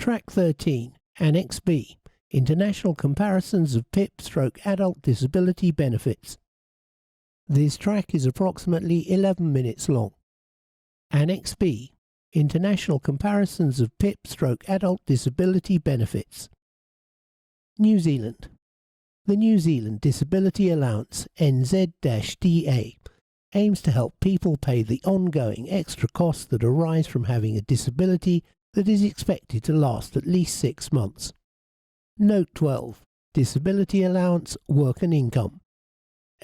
Track 13, Annex B, International Comparisons of PIP/Adult Disability Benefits. This track is approximately 11 minutes long. Annex B, International Comparisons of PIP/Adult Disability Benefits. New Zealand. The New Zealand Disability Allowance NZ-DA aims to help people pay the ongoing extra costs that arise from having a disability that is expected to last at least 6 months. Note 12. Disability Allowance Work and Income.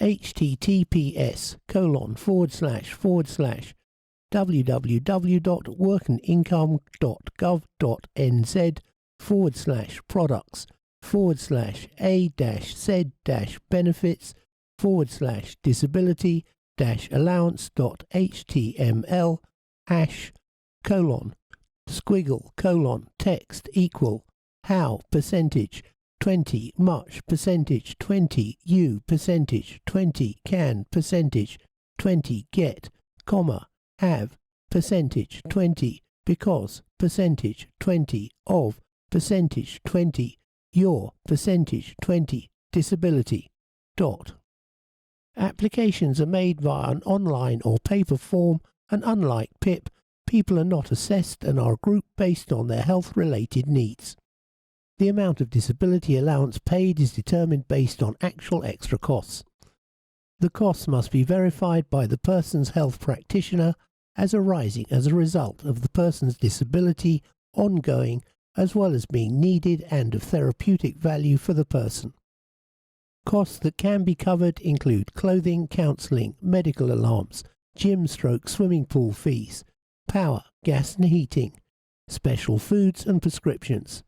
https://www.workandincome.gov.nz/products/a-z-benefits/allowance.html #text equal how percentage 20 much percentage 20 you percentage 20 can percentage 20 get comma have percentage 20 because percentage 20 of percentage 20 your percentage 20 disability dot. Applications are made via an online or paper form, and unlike PIP, people are not assessed and are grouped based on their health-related needs. The amount of disability allowance paid is determined based on actual extra costs. The costs must be verified by the person's health practitioner as arising as a result of the person's disability, ongoing, as well as being needed and of therapeutic value for the person. Costs that can be covered include clothing, counselling, medical alarms, gym/swimming pool fees, power, gas and heating, special foods and prescriptions.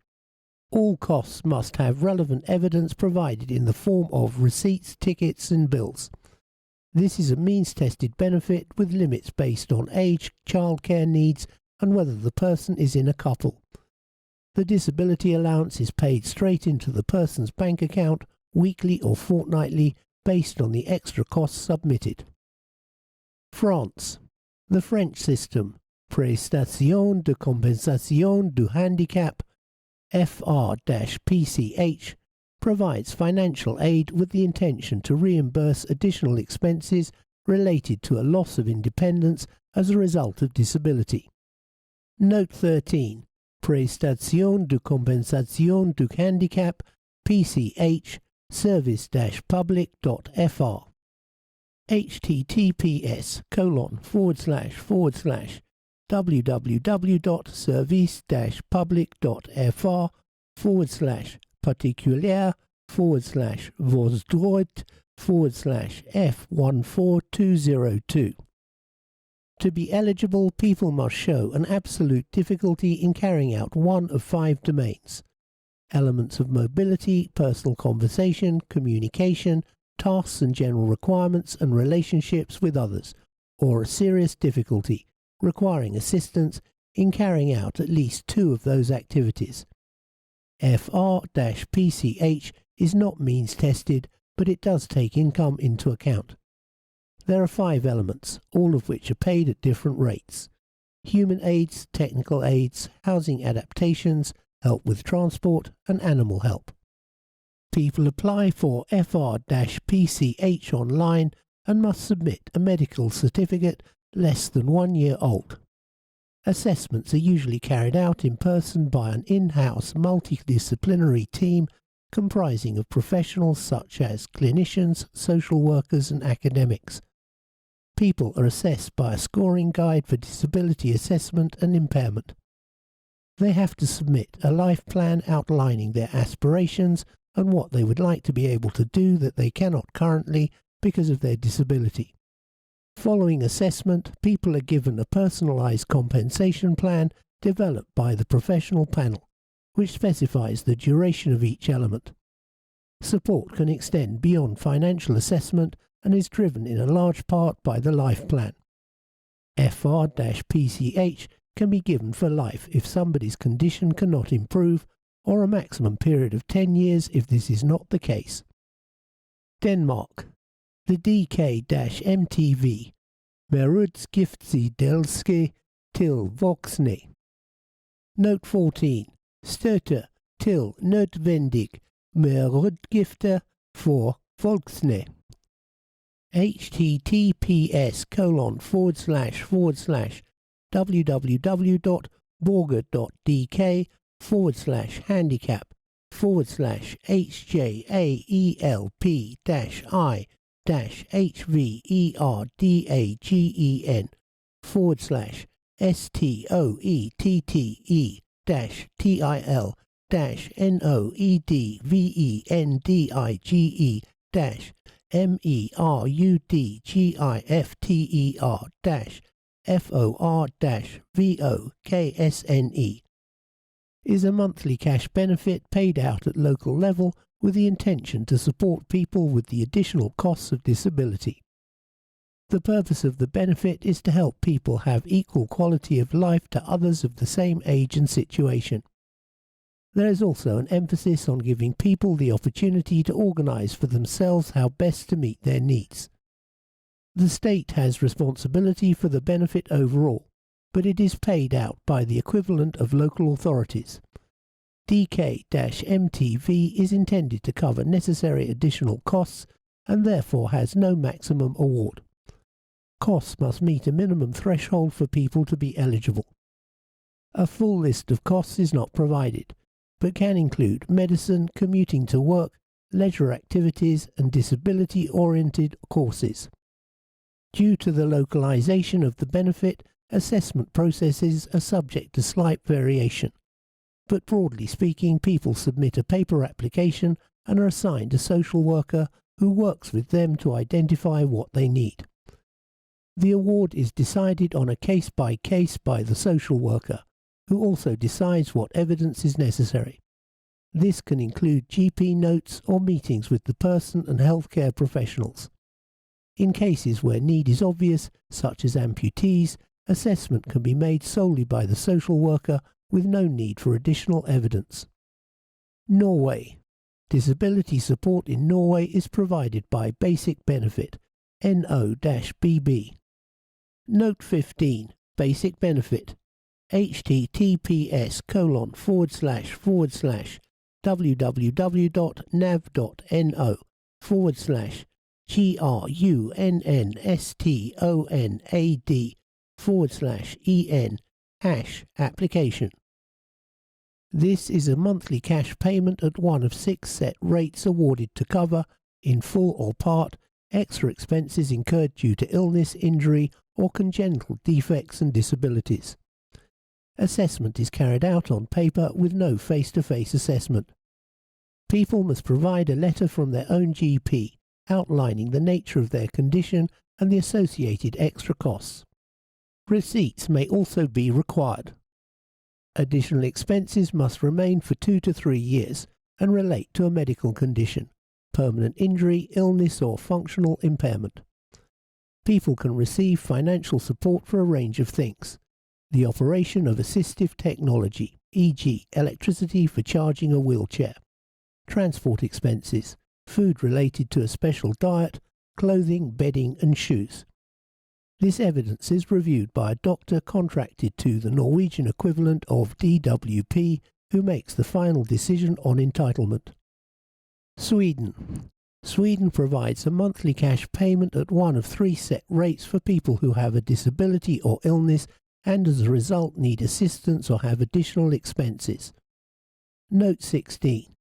All costs must have relevant evidence provided in the form of receipts, tickets and bills. This is a means-tested benefit with limits based on age, childcare needs and whether the person is in a couple. The disability allowance is paid straight into the person's bank account, weekly or fortnightly, based on the extra costs submitted. France. The French system, Prestation de Compensation du Handicap, FR-PCH, provides financial aid with the intention to reimburse additional expenses related to a loss of independence as a result of disability. Note 13. Prestation de Compensation du Handicap, PCH, service-public.fr. https://www.service-public.fr/particulier/f14202. To be eligible, people must show an absolute difficulty in carrying out one of 5 domains: elements of mobility, personal conversation, communication, tasks and general requirements and relationships with others, or a serious difficulty requiring assistance in carrying out at least 2 of those activities. FR-PCH is not means tested, but it does take income into account. There are 5 elements, all of which are paid at different rates: human aids, technical aids, housing adaptations, help with transport and animal help. People apply for FR-PCH online and must submit a medical certificate less than 1 year old. Assessments are usually carried out in person by an in-house multidisciplinary team comprising of professionals such as clinicians, social workers and academics. People are assessed by a scoring guide for disability assessment and impairment. They have to submit a life plan outlining their aspirations and what they would like to be able to do that they cannot currently because of their disability. Following assessment, people are given a personalised compensation plan developed by the professional panel, which specifies the duration of each element. Support can extend beyond financial assessment and is driven in a large part by the life plan. FR-PCH can be given for life if somebody's condition cannot improve, or a maximum period of 10 years if this is not the case. Denmark. The DK-MTV Merudskiftsdelske til voksne. Note 14. støtte til nødvendig med rådgifter for voksne. https://www.borger.dk/for/handicap/HVERDIGEN/for/STOETTIAL-NOEDVENDIG is a monthly cash benefit paid out at local level with the intention to support people with the additional costs of disability. The purpose of the benefit is to help people have equal quality of life to others of the same age and situation. There is also an emphasis on giving people the opportunity to organise for themselves how best to meet their needs. The state has responsibility for the benefit overall, but it is paid out by the equivalent of local authorities. DK-MTV is intended to cover necessary additional costs and therefore has no maximum award. Costs must meet a minimum threshold for people to be eligible. A full list of costs is not provided, but can include medicine, commuting to work, leisure activities and disability-oriented courses. Due to the localization of the benefit, assessment processes are subject to slight variation, but broadly speaking, people submit a paper application and are assigned a social worker who works with them to identify what they need. The award is decided on a case-by-case by the social worker, who also decides what evidence is necessary. This can include GP notes or meetings with the person and healthcare professionals. In cases where need is obvious, such as amputees, assessment can be made solely by the social worker with no need for additional evidence. Norway. Disability support in Norway is provided by Basic Benefit, NO-BB. Note 15. Basic Benefit. https://www.nav.no/GRUNSTONAD/application. This is a monthly cash payment at one of 6 set rates awarded to cover, in full or part, extra expenses incurred due to illness, injury, or congenital defects and disabilities. Assessment is carried out on paper with no face-to-face assessment. People must provide a letter from their own GP outlining the nature of their condition and the associated extra costs. Receipts may also be required. Additional expenses must remain for 2 to 3 years and relate to a medical condition, permanent injury, illness or functional impairment. People can receive financial support for a range of things. The operation of assistive technology, e.g. electricity for charging a wheelchair, transport expenses, food related to a special diet, clothing, bedding and shoes. This evidence is reviewed by a doctor contracted to the Norwegian equivalent of DWP, who makes the final decision on entitlement. Sweden. Sweden provides a monthly cash payment at one of 3 set rates for people who have a disability or illness and as a result need assistance or have additional expenses. Note 16.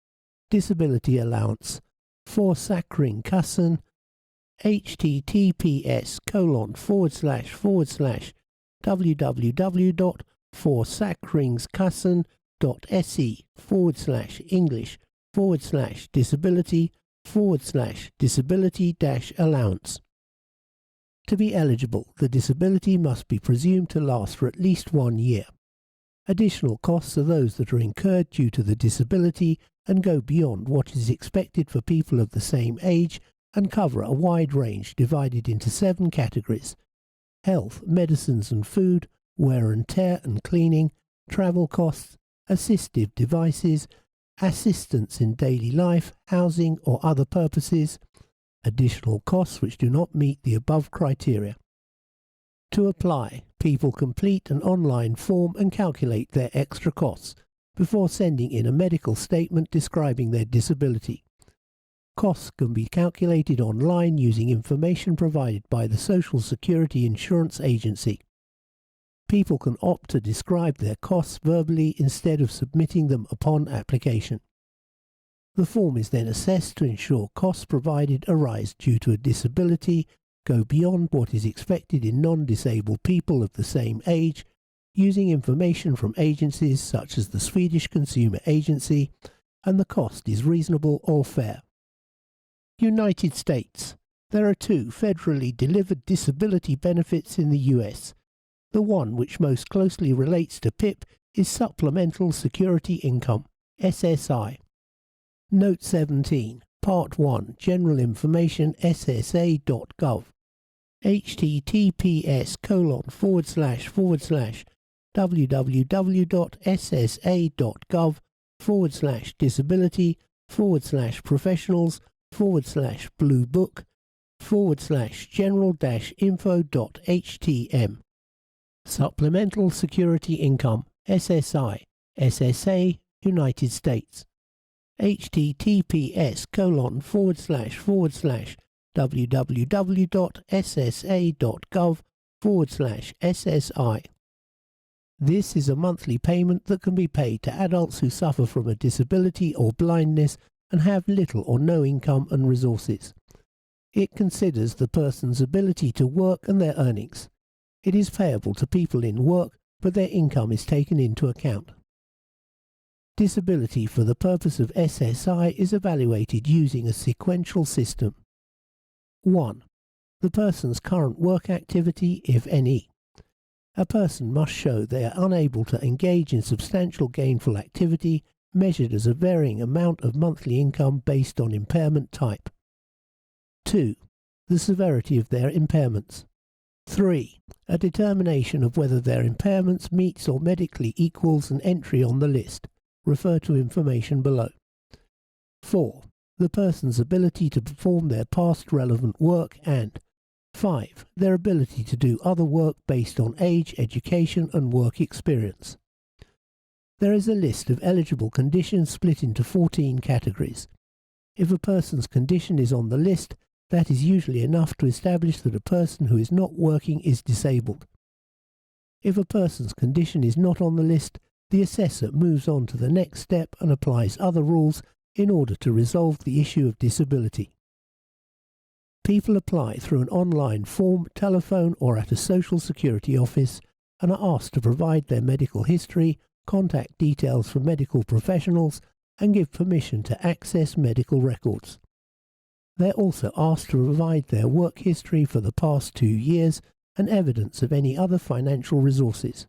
Disability allowance. Försäkringskassan. https://www.försäkringskassan.se/English/disability/disability-allowance. To be eligible, the disability must be presumed to last for at least 1 year. Additional costs are those that are incurred due to the disability and go beyond what is expected for people of the same age and cover a wide range divided into 7 categories: health, medicines and food, wear and tear and cleaning, travel costs, assistive devices, assistance in daily life, housing or other purposes, additional costs which do not meet the above criteria. To apply, people complete an online form and calculate their extra costs, before sending in a medical statement describing their disability. Costs can be calculated online using information provided by the Social Security Insurance Agency. People can opt to describe their costs verbally instead of submitting them upon application. The form is then assessed to ensure costs provided arise due to a disability, go beyond what is expected in non-disabled people of the same age, using information from agencies such as the Swedish Consumer Agency, and the cost is reasonable or fair. United States. There are 2 federally delivered disability benefits in the US. The one which most closely relates to PIP is Supplemental Security Income, SSI. Note 17, Part 1, General Information, ssa.gov. https://www.ssa.gov/disability/professionals/blue book/general-info.htm. Supplemental Security Income, SSI, SSA, United States. https://www.ssa.gov/SSI. This is a monthly payment that can be paid to adults who suffer from a disability or blindness and have little or no income and resources. It considers the person's ability to work and their earnings. It is payable to people in work, but their income is taken into account. Disability for the purpose of SSI is evaluated using a sequential system. 1. The person's current work activity, if any. A person must show they are unable to engage in substantial gainful activity measured as a varying amount of monthly income based on impairment type. 2. The severity of their impairments. 3. A determination of whether their impairments meets or medically equals an entry on the list. Refer to information below. 4. The person's ability to perform their past relevant work, and 5. Their ability to do other work based on age, education and work experience. There is a list of eligible conditions split into 14 categories. If a person's condition is on the list, that is usually enough to establish that a person who is not working is disabled. If a person's condition is not on the list, the assessor moves on to the next step and applies other rules in order to resolve the issue of disability. People apply through an online form, telephone or at a Social Security office and are asked to provide their medical history, contact details from medical professionals and give permission to access medical records. They are also asked to provide their work history for the past 2 years and evidence of any other financial resources.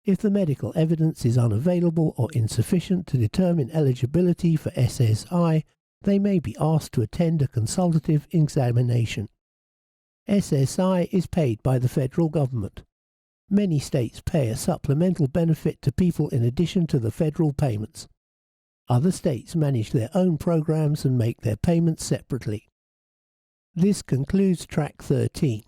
If the medical evidence is unavailable or insufficient to determine eligibility for SSI, they may be asked to attend a consultative examination. SSI is paid by the federal government. Many states pay a supplemental benefit to people in addition to the federal payments. Other states manage their own programs and make their payments separately. This concludes Track 13.